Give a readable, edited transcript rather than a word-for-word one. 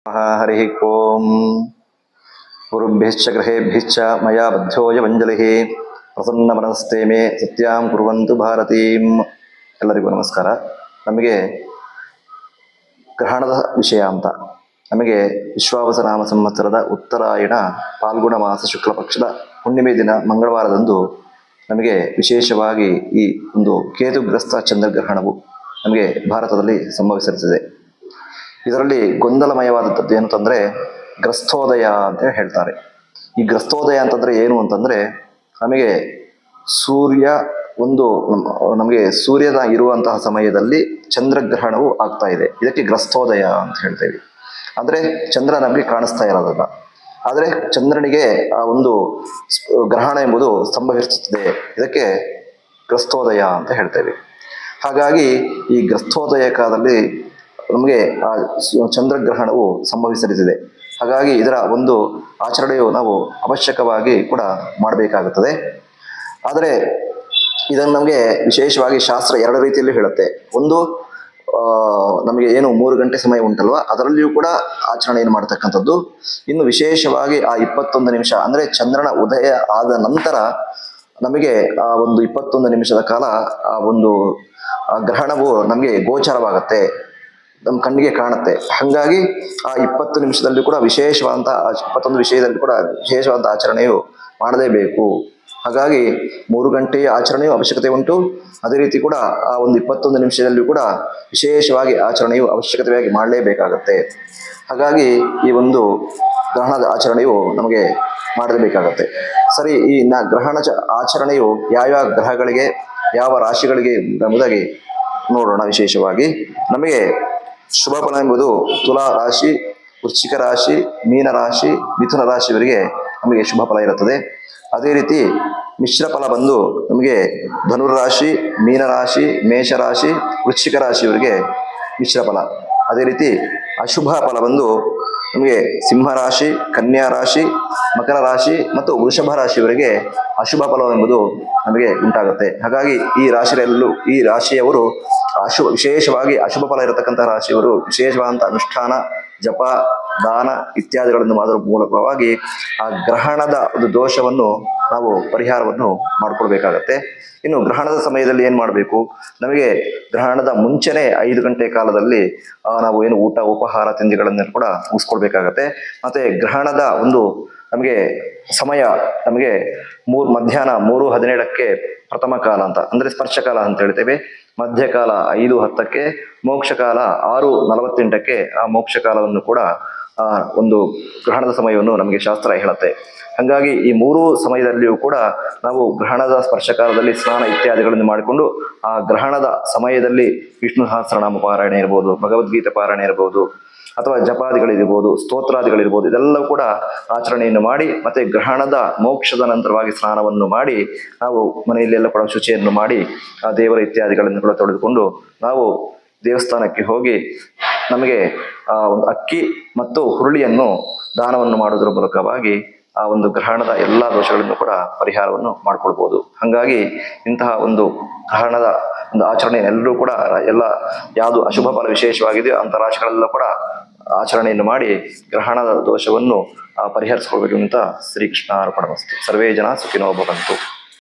हरि ओं गुरुभ्यश्च ग्रहेभ्यश्च मया बद्धोऽयमञ्जलिः प्रसन्नमनस्ते मे सत्यां कुर्वन्तु भारतीं. ಎಲ್ಲರಿಗೂ ನಮಸ್ಕಾರ. ನಮಗೆ ಗ್ರಹಣದ ವಿಷಯ ಅಂತ ನಮಗೆ ವಿಶ್ವಾವಸ ನಾಮ ಸಂವತ್ಸರದ ಉತ್ತರಾಯಣ ಫಾಲ್ಗುಣ ಮಾಸ ಶುಕ್ಲ ಪಕ್ಷದ ಹುಣ್ಣಿಮೆ ದಿನ ಮಂಗಳವಾರದಂದು ನಮಗೆ ವಿಶೇಷವಾಗಿ ಈ ಒಂದು ಕೇತುಗ್ರಸ್ತ ಚಂದ್ರಗ್ರಹಣವು ನಮಗೆ ಭಾರತದಲ್ಲಿ ಸಂಭವಿಸಿರುತ್ತದೆ. ಇದರಲ್ಲಿ ಗೊಂದಲಮಯವಾದದ್ದು ಏನು ಅಂತಂದರೆ ಗ್ರಸ್ತೋದಯ ಅಂತ ಹೇಳ್ತಾರೆ. ಈ ಗ್ರಸ್ತೋದಯ ಅಂತಂದರೆ ಏನು ಅಂತಂದರೆ ನಮಗೆ ನಮಗೆ ಸೂರ್ಯನ ಇರುವಂತಹ ಸಮಯದಲ್ಲಿ ಚಂದ್ರಗ್ರಹಣವು ಆಗ್ತಾ ಇದೆ. ಇದಕ್ಕೆ ಗ್ರಸ್ತೋದಯ ಅಂತ ಹೇಳ್ತೇವೆ. ಅಂದರೆ ಚಂದ್ರ ನಮಗೆ ಕಾಣಿಸ್ತಾ ಇರೋದಲ್ಲ, ಆದರೆ ಚಂದ್ರನಿಗೆ ಆ ಒಂದು ಗ್ರಹಣ ಎಂಬುದು ಸಂಭವಿಸುತ್ತದೆ. ಇದಕ್ಕೆ ಗ್ರಸ್ತೋದಯ ಅಂತ ಹೇಳ್ತೇವೆ. ಹಾಗಾಗಿ ಈ ಗ್ರಸ್ತೋದಯ ಕಾಲದಲ್ಲಿ ನಮಗೆ ಆ ಚಂದ್ರಗ್ರಹಣವು ಸಂಭವಿಸಲಿದೆ. ಹಾಗಾಗಿ ಇದರ ಒಂದು ಆಚರಣೆಯು ನಾವು ಅವಶ್ಯಕವಾಗಿ ಕೂಡ ಮಾಡಬೇಕಾಗುತ್ತದೆ. ಆದರೆ ಇದನ್ನು ನಮಗೆ ವಿಶೇಷವಾಗಿ ಶಾಸ್ತ್ರ ಎರಡು ರೀತಿಯಲ್ಲಿ ಹೇಳುತ್ತೆ. ಒಂದು ನಮಗೆ ಏನು 3 ಗಂಟೆ ಸಮಯ ಉಂಟಲ್ವ, ಅದರಲ್ಲಿಯೂ ಕೂಡ ಆಚರಣೆಯನ್ನು ಮಾಡತಕ್ಕಂಥದ್ದು. ಇನ್ನು ವಿಶೇಷವಾಗಿ ಆ 21 ನಿಮಿಷ ಅಂದರೆ ಚಂದ್ರನ ಉದಯ ಆದ ನಂತರ ನಮಗೆ ಆ ಒಂದು 21 ನಿಮಿಷದ ಕಾಲ ಆ ಒಂದು ಗ್ರಹಣವು ನಮಗೆ ಗೋಚರವಾಗುತ್ತೆ, ನಮ್ಮ ಕಣ್ಣಿಗೆ ಕಾಣುತ್ತೆ. ಹಾಗಾಗಿ ಆ 20 ನಿಮಿಷದಲ್ಲಿ ಕೂಡ ವಿಶೇಷವಾದಂಥ 21 ವಿಷಯದಲ್ಲಿ ಕೂಡ ವಿಶೇಷವಾದಂಥ ಆಚರಣೆಯು ಮಾಡಲೇಬೇಕು. ಹಾಗಾಗಿ 3 ಗಂಟೆಯ ಆಚರಣೆಯು ಅವಶ್ಯಕತೆ ಉಂಟು. ಅದೇ ರೀತಿ ಕೂಡ ಆ ಒಂದು 21 ನಿಮಿಷದಲ್ಲಿಯೂ ಕೂಡ ವಿಶೇಷವಾಗಿ ಆಚರಣೆಯು ಅವಶ್ಯಕತೆಯಾಗಿ ಮಾಡಲೇಬೇಕಾಗತ್ತೆ. ಹಾಗಾಗಿ ಈ ಒಂದು ಗ್ರಹಣದ ಆಚರಣೆಯು ನಮಗೆ ಮಾಡಲೇಬೇಕಾಗತ್ತೆ. ಸರಿ, ಈ ಗ್ರಹಣ ಆಚರಣೆಯು ಯಾವ್ಯಾವ ಗ್ರಹಗಳಿಗೆ ಯಾವ ರಾಶಿಗಳಿಗೆ ಎಂಬುದಾಗಿ ನೋಡೋಣ. ವಿಶೇಷವಾಗಿ ನಮಗೆ ಶುಭ ಫಲ ಎಂಬುದು ತುಲಾ ರಾಶಿ, ವೃಶ್ಚಿಕ ರಾಶಿ, ಮೀನ ರಾಶಿ, ಮಿಥುನ ರಾಶಿಯವರಿಗೆ ನಮಗೆ ಶುಭ ಫಲ ಇರುತ್ತದೆ. ಅದೇ ರೀತಿ ಮಿಶ್ರ ಫಲ ಬಂದು ನಮಗೆ ಧನುರಾಶಿ, ಮೀನರಾಶಿ, ಮೇಷರಾಶಿ, ವೃಶ್ಚಿಕ ರಾಶಿಯವರಿಗೆ ಮಿಶ್ರ ಫಲ. ಅದೇ ರೀತಿ ಅಶುಭ ಫಲ ಬಂದು ನಮಗೆ ಸಿಂಹರಾಶಿ, ಕನ್ಯಾ ರಾಶಿ, ಮಕರ ರಾಶಿ ಮತ್ತು ವೃಷಭ ರಾಶಿಯವರಿಗೆ ಅಶುಭ ಫಲವೆಂಬುದು ನಮಗೆ ಉಂಟಾಗುತ್ತೆ. ಹಾಗಾಗಿ ಈ ರಾಶಿಯವರು ವಿಶೇಷವಾಗಿ ಅಶುಭ ಫಲ ಇರತಕ್ಕಂಥ ರಾಶಿಯವರು ವಿಶೇಷವಾದಂಥ ಅನುಷ್ಠಾನ, ಜಪ, ದಾನ ಇತ್ಯಾದಿಗಳನ್ನು ಮಾಡುವ ಮೂಲಕವಾಗಿ ಆ ಗ್ರಹಣದ ಒಂದು ದೋಷವನ್ನು ನಾವು ಪರಿಹಾರವನ್ನು ಮಾಡಿಕೊಳ್ಬೇಕಾಗತ್ತೆ. ಇನ್ನು ಗ್ರಹಣದ ಸಮಯದಲ್ಲಿ ಏನು ಮಾಡಬೇಕು, ನಮಗೆ ಗ್ರಹಣದ ಮುಂಚೆನೆ 5 ಗಂಟೆ ಕಾಲದಲ್ಲಿ ನಾವು ಏನು ಊಟ ಉಪಹಾರ ತಿಂಡಿಗಳನ್ನು ಕೂಡ ಮುಗಿಸ್ಕೊಳ್ಬೇಕಾಗತ್ತೆ. ಮತ್ತೆ ಗ್ರಹಣದ ಒಂದು ನಮಗೆ ಸಮಯ ನಮಗೆ ಮಧ್ಯಾಹ್ನ 3:17ಕ್ಕೆ ಪ್ರಥಮ ಕಾಲ ಅಂತ ಅಂದರೆ ಸ್ಪರ್ಶಕಾಲ ಅಂತ ಹೇಳ್ತೇವೆ. ಮಧ್ಯಕಾಲ 5:10ಕ್ಕೆ, ಮೋಕ್ಷಕಾಲ 6:48ಕ್ಕೆ ಆ ಮೋಕ್ಷಕಾಲವನ್ನು ಕೂಡ ಒಂದು ಗ್ರಹಣದ ಸಮಯವನ್ನು ನಮಗೆ ಶಾಸ್ತ್ರ ಹೇಳುತ್ತೆ. ಹಾಗಾಗಿ ಈ 3 ಸಮಯದಲ್ಲಿಯೂ ಕೂಡ ನಾವು ಗ್ರಹಣದ ಸ್ಪರ್ಶಕಾಲದಲ್ಲಿ ಸ್ನಾನ ಇತ್ಯಾದಿಗಳನ್ನು ಮಾಡಿಕೊಂಡು ಆ ಗ್ರಹಣದ ಸಮಯದಲ್ಲಿ ವಿಷ್ಣು ಸಹಸ್ರನಾಮ ಪಾರಾಯಣ ಇರ್ಬೋದು, ಭಗವದ್ಗೀತೆ ಪಾರಾಯಣ ಇರ್ಬೋದು, ಅಥವಾ ಜಪಾದಿಗಳಿರ್ಬೋದು, ಸ್ತೋತ್ರಾದಿಗಳಿರ್ಬೋದು, ಇದೆಲ್ಲವೂ ಕೂಡ ಆಚರಣೆಯನ್ನು ಮಾಡಿ ಮತ್ತೆ ಗ್ರಹಣದ ಮೋಕ್ಷದ ನಂತರವಾಗಿ ಸ್ನಾನವನ್ನು ಮಾಡಿ ನಾವು ಮನೆಯಲ್ಲೆಲ್ಲ ಕೂಡ ಶುಚಿಯನ್ನು ಮಾಡಿ ಆ ದೇವರ ಇತ್ಯಾದಿಗಳನ್ನು ಕೂಡ ತೊಳೆದುಕೊಂಡು ನಾವು ದೇವಸ್ಥಾನಕ್ಕೆ ಹೋಗಿ ನಮಗೆ ಒಂದು ಅಕ್ಕಿ ಮತ್ತು ಹುರುಳಿಯನ್ನು ದಾನವನ್ನು ಮಾಡುವುದರ ಮೂಲಕವಾಗಿ ಆ ಒಂದು ಗ್ರಹಣದ ಎಲ್ಲ ದೋಷಗಳನ್ನು ಕೂಡ ಪರಿಹಾರವನ್ನು ಮಾಡಿಕೊಳ್ಬೋದು. ಹಾಗಾಗಿ ಇಂತಹ ಒಂದು ಗ್ರಹಣದ ಒಂದು ಆಚರಣೆ ಎಲ್ಲರೂ ಕೂಡ ಯಾವುದು ಅಶುಭ ಫಲ ವಿಶೇಷವಾಗಿದೆಯೋ ಅಂಥ ರಾಶಿಗಳೆಲ್ಲ ಕೂಡ ಆಚರಣೆಯನ್ನು ಮಾಡಿ ಗ್ರಹಣದ ದೋಷವನ್ನು ಪರಿಹರಿಸಿಕೊಳ್ಬೇಕು ಅಂತ ಶ್ರೀಕೃಷ್ಣ ಅರ್ಪಣಮಸ್ತು. ಸರ್ವೇ ಜನ ಸುಖಿನೋ ಭವಂತು.